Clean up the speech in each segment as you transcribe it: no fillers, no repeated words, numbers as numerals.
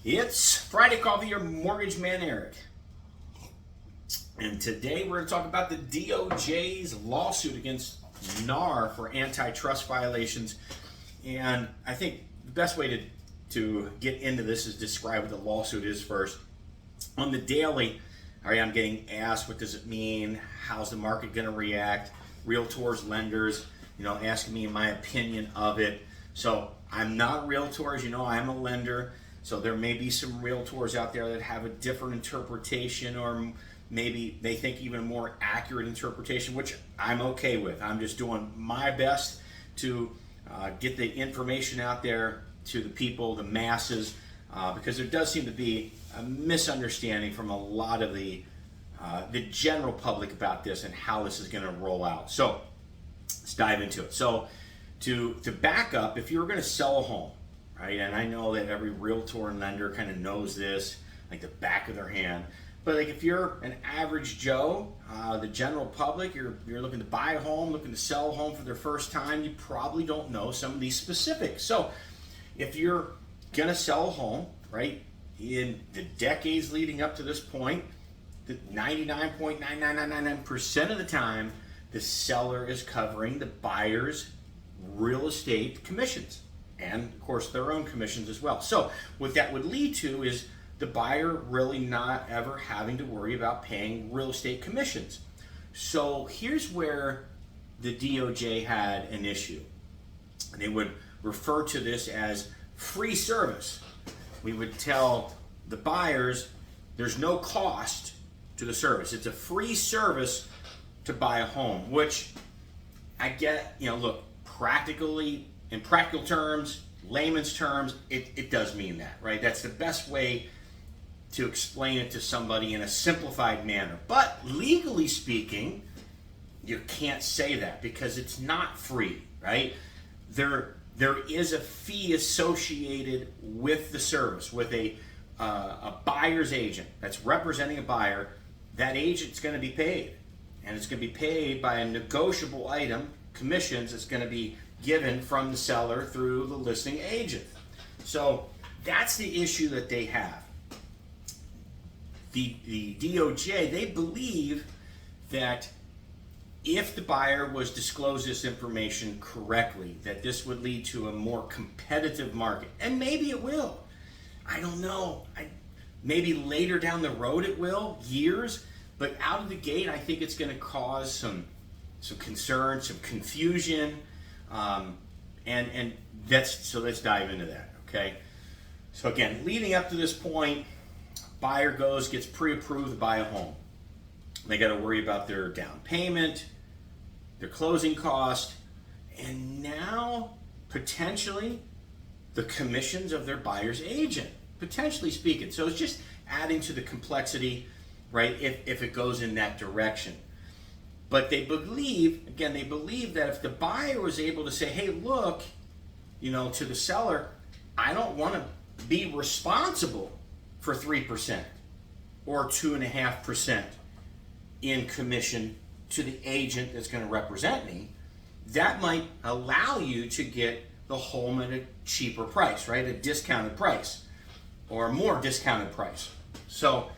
It's Friday Coffee, your mortgage man, Eric. And today we're going to talk about the DOJ's lawsuit against NAR for antitrust violations. And I think the best way to get into this is describe what the lawsuit is first. On the daily, I'm getting asked, what does it mean? How's the market going to react? Realtors, lenders, asking me my opinion of it. So I'm not a realtor, as you know, I'm a lender. So there may be some realtors out there that have a different interpretation, or maybe they think even more accurate interpretation, which I'm okay with. I'm just doing my best to get the information out there to the people, the masses, because there does seem to be a misunderstanding from a lot of the general public about this and how this is going to roll out. So let's dive into it. So to back up, if you're going to sell a home, right, and I know that every realtor and lender kind of knows this like the back of their hand, but like if you're an average Joe, the general public, you're looking to buy a home, looking to sell a home for their first time, you probably don't know some of these specifics. So if you're going to sell a home, right, in the decades leading up to this point, the 99.9999% of the time, the seller is covering the buyer's real estate commissions and, of course, their own commissions as well. So what that would lead to is the buyer really not ever having to worry about paying real estate commissions. So here's where the DOJ had an issue. They would refer to this as free service. We would tell the buyers there's no cost to the service. It's a free service to buy a home, which I get, look, practically, in practical terms, layman's terms, it does mean that, right? That's the best way to explain it to somebody in a simplified manner. But legally speaking, you can't say that because it's not free, right? There is a fee associated with the service, with a buyer's agent that's representing a buyer. That agent's going to be paid, and it's going to be paid by a negotiable item, commissions that's going to be given from the seller through the listing agent. So that's the issue that they have. The DOJ, they believe that if the buyer was disclosed this information correctly, that this would lead to a more competitive market. And maybe it will. I don't know. Maybe later down the road it will, years. But out of the gate, I think it's going to cause some concern, some confusion. And so let's dive into that, okay? So again, leading up to this point, buyer gets pre-approved to buy a home. They got to worry about their down payment, their closing cost, and now potentially the commissions of their buyer's agent, potentially speaking. So it's just adding to the complexity, right, if it goes in that direction. But they believe that if the buyer was able to say, hey, look, to the seller, I don't want to be responsible for 3% or 2.5% in commission to the agent that's going to represent me, that might allow you to get the home at a cheaper price, right? A discounted price or a more discounted price. So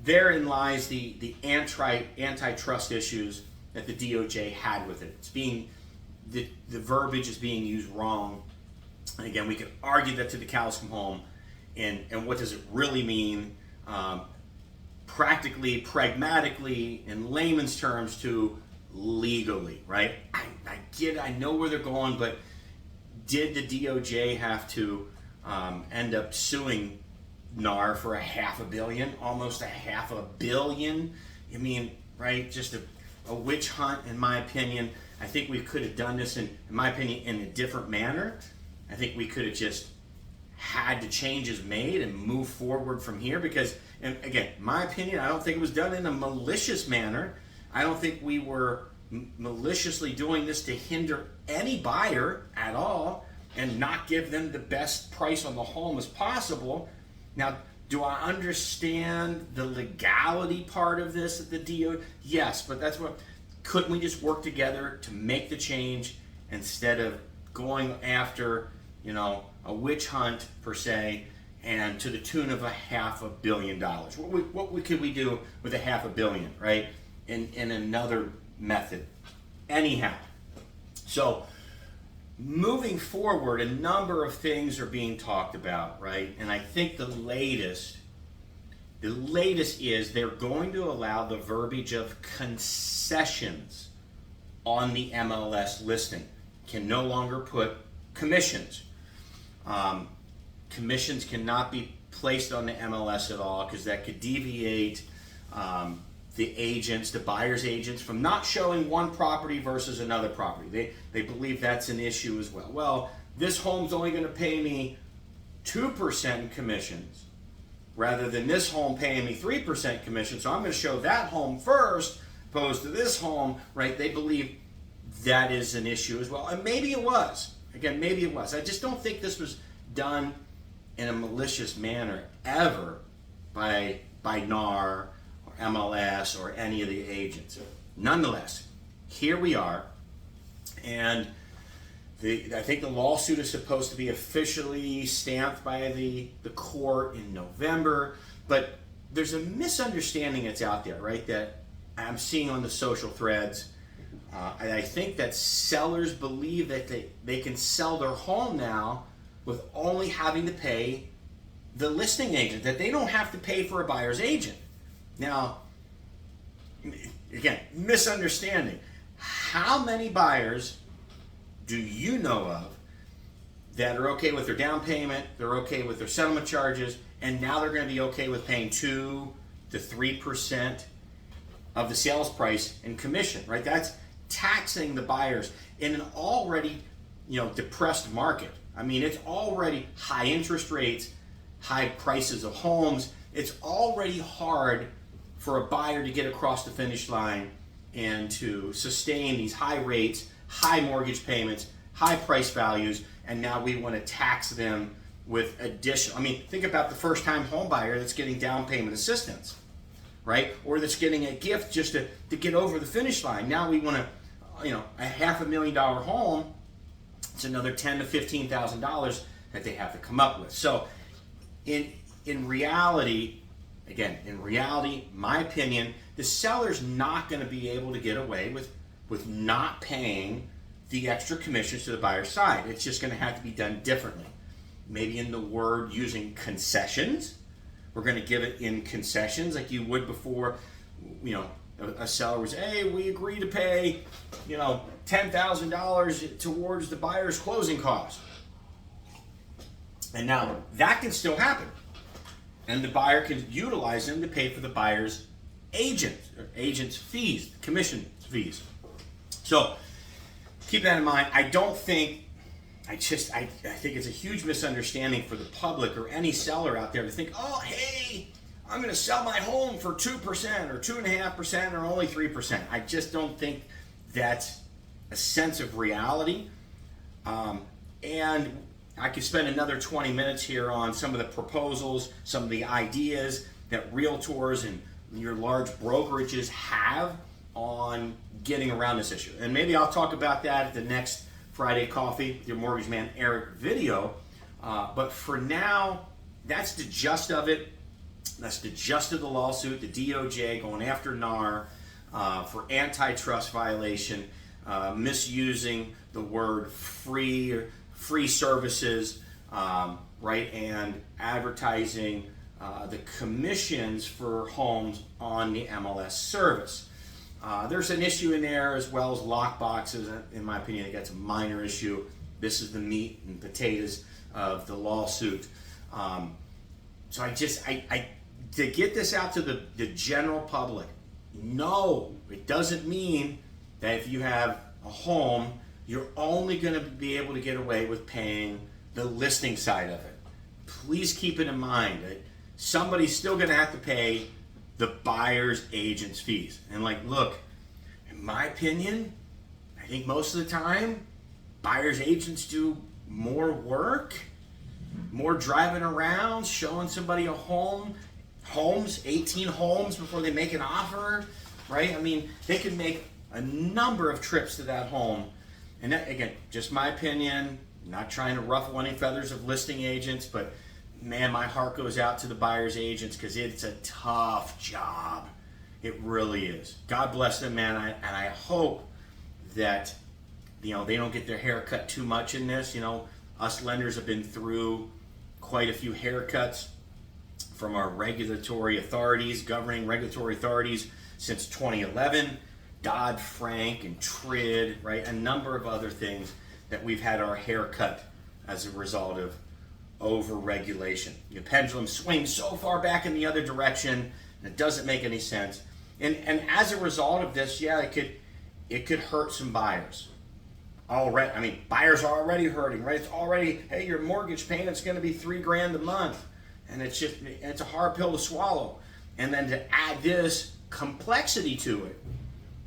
therein lies the antitrust issues that the DOJ had with it. It's the verbiage is being used wrong. And again, we could argue that to the cows come home. And what does it really mean? Practically, pragmatically, in layman's terms, to legally, right? I get it, I know where they're going, but did the DOJ have to end up suing NAR for $500 million, almost $500 million? I mean, right? Just a witch hunt, in my opinion. I think we could have done this, in my opinion, in a different manner. I think we could have just had the changes made and move forward from here because, and again, my opinion, I don't think it was done in a malicious manner. I don't think we were maliciously doing this to hinder any buyer at all and not give them the best price on the home as possible. Now, do I understand the legality part of this at the DO? Yes, but couldn't we just work together to make the change instead of going after, a witch hunt per se and to the tune of $500 million. What could we do with $500 million, right? In another method. Anyhow, so moving forward, a number of things are being talked about, right? And I think the latest is they're going to allow the verbiage of concessions on the MLS listing. Can no longer put commissions. Commissions cannot be placed on the MLS at all because that could deviate the agents, the buyer's agents, from not showing one property versus another property. They believe that's an issue as well. Well, this home's only going to pay me 2% in commissions rather than this home paying me 3% commission, so I'm going to show that home first opposed to this home, right? They believe that is an issue as well. And maybe it was. Again, maybe it was. I just don't think this was done in a malicious manner ever by NAR or MLS or any of the agents. Nonetheless, here we are, and I think the lawsuit is supposed to be officially stamped by the court in November, but there's a misunderstanding that's out there, right, that I'm seeing on the social threads. And I think that sellers believe that they can sell their home now with only having to pay the listing agent, that they don't have to pay for a buyer's agent. Now, again, misunderstanding. How many buyers do you know of that are okay with their down payment, they're okay with their settlement charges, and now they're going to be okay with paying 2 to 3% of the sales price in commission, right? That's taxing the buyers in an already, depressed market. I mean, it's already high interest rates, high prices of homes. It's already hard for a buyer to get across the finish line and to sustain these high rates, high mortgage payments, high price values, and now we want to tax them with additional. I mean, think about the first-time home buyer that's getting down payment assistance, right? Or that's getting a gift just to get over the finish line. Now we want to, a $500,000 home, it's another $10,000 to $15,000 that they have to come up with. So in reality, my opinion, the seller's not going to be able to get away with not paying the extra commissions to the buyer's side. It's just going to have to be done differently. Maybe in the word using concessions. We're going to give it in concessions like you would before, a seller was, hey, we agree to pay, $10,000 towards the buyer's closing costs. And now that can still happen. And the buyer can utilize them to pay for the buyer's agent's fees, commission fees. So keep that in mind. I think it's a huge misunderstanding for the public or any seller out there to think, oh, hey, I'm going to sell my home for 2% or 2.5% or only 3%. I just don't think that's a sense of reality. And I could spend another 20 minutes here on some of the proposals, some of the ideas that realtors and your large brokerages have on getting around this issue. And maybe I'll talk about that at the next Friday Coffee with your Mortgage Man Eric video. But for now, that's the gist of it. That's the gist of the lawsuit, the DOJ going after NAR for antitrust violation, misusing the word free services, right, and advertising the commissions for homes on the MLS service. There's an issue in there as well as lock boxes. In my opinion, I think that's a minor issue. This is the meat and potatoes of the lawsuit. So I to get this out to the general public, no, it doesn't mean that if you have a home, you're only going to be able to get away with paying the listing side of it. Please keep it in mind that somebody's still going to have to pay the buyer's agent's fees. And look, in my opinion, I think most of the time, buyer's agents do more work, more driving around, showing somebody a homes, 18 homes before they make an offer, right? I mean, they can make a number of trips to that home. And that, again, just my opinion, not trying to ruffle any feathers of listing agents, but man, my heart goes out to the buyer's agents because it's a tough job. It really is. God bless them, man. And I hope that, they don't get their hair cut too much in this. Us lenders have been through quite a few haircuts from our governing regulatory authorities since 2011, Dodd-Frank and TRID, right? A number of other things that we've had our hair cut as a result of over-regulation. The pendulum swings so far back in the other direction, and it doesn't make any sense. And as a result of this, it could hurt some buyers. Already, buyers are already hurting, right? It's already, hey, your mortgage payment's going to be $3,000 a month, and it's a hard pill to swallow. And then to add this complexity to it,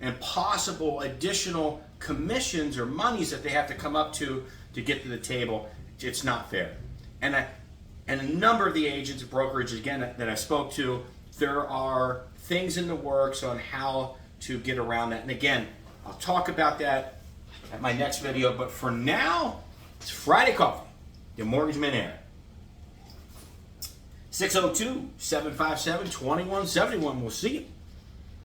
and possible additional commissions or monies that they have to come up to get to the table, it's not fair. And a number of the agents and brokerages, again, that I spoke to, there are things in the works on how to get around that. And again, I'll talk about that at my next video. But for now, it's Friday Coffee, your Mortgage Millionaire. 602-757-2171. We'll see you.